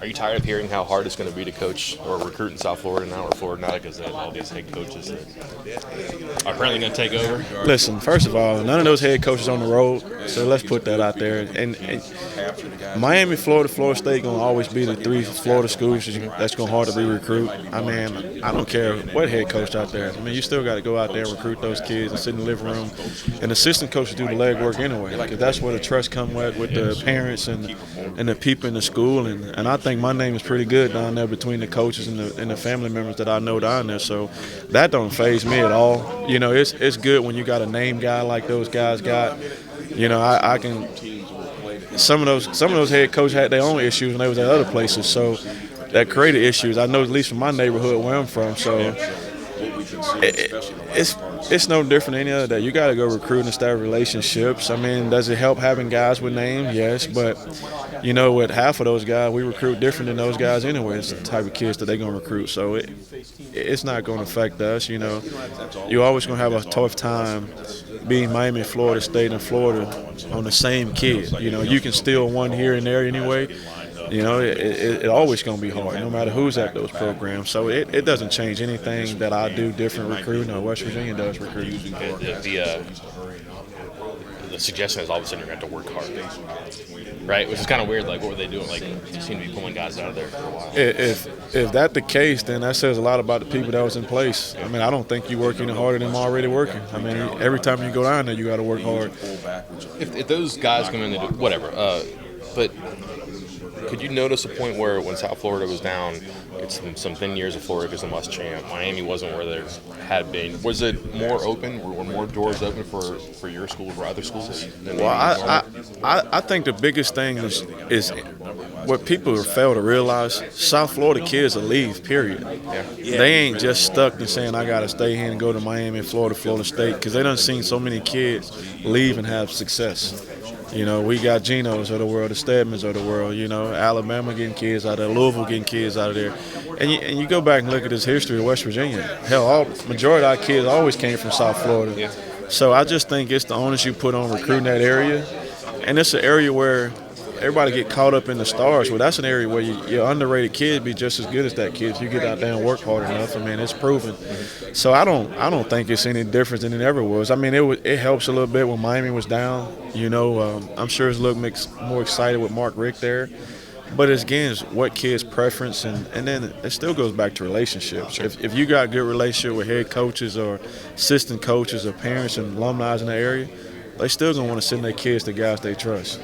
Are you tired of hearing how hard it's going to be to coach or recruit in South Florida now, or Florida now, because they have all these head coaches that are apparently going to take over? Listen, first of all, none of those head coaches on the road, so let's put that out there. And Miami, Florida, Florida State going to always be the three Florida schools that's going to hard to recruit. I mean, I don't care what head coach out there. I mean, you still got to go out there and recruit those kids and sit in the living room. And assistant coaches do the legwork anyway, because that's where the trust comes with the parents and the people in the school. And I think my name is pretty good down there between the coaches and the family members that I know down there. So that don't faze me at all. You know, it's good when you got a name guy like those guys got. You know, I can. Some of those head coaches had their own issues when they was at other places, so that created issues. I know at least from my neighborhood where I'm from. So it's no different than any other day. You got to go recruit and establish relationships. I mean, does it help having guys with names? Yes, but you know, with half of those guys, we recruit different than those guys anyway. It's the type of kids that they're going to recruit. So it's not going to affect us. You know, you're always going to have a tough time being Miami, Florida State, and Florida on the same kid. You know, you can steal one here and there anyway. You know, it always going to be hard, no matter who's at those programs. So it doesn't change anything that I do different recruiting or West Virginia does recruiting. The suggestion is all of a sudden you're going to have to work hard, right? Which is kind of weird. Like, what were they doing? Like, they seem to be pulling guys out of there for a while. If that's the case, then that says a lot about the people that was in place. I mean, I don't think you work any harder than them already working. I mean, every time you go down there, you got to work hard. If those guys come in and do whatever, but could you notice a point where when South Florida was down, it's some thin years of Florida because of Muschamp, Miami wasn't where there had been. Was it more open? Were more doors open for your schools or other schools? Well, I think the biggest thing is what people fail to realize. South Florida kids will leave, period. Yeah. They ain't just stuck to saying, I got to stay here and go to Miami, Florida, Florida State, because they done seen so many kids leave and have success. You know, we got Genos of the world, the Stedmans of the world, you know, Alabama getting kids out of there, Louisville getting kids out of there. And you go back and look at this history of West Virginia. Hell, majority of our kids always came from South Florida. Yeah. So I just think it's the onus you put on recruiting that area. And it's an area where everybody get caught up in the stars. Well, that's an area where your underrated kid be just as good as that kid if you get out there and work hard enough. I mean, it's proven. So I don't think it's any different than it ever was. I mean, it helps a little bit when Miami was down. You know, I'm sure it's a little more excited with Mark Richt there. But again, it's what kids' preference, and then it still goes back to relationships. Sure. If you got a good relationship with head coaches or assistant coaches or parents and alumni in the area, they still gonna want to send their kids to guys they trust.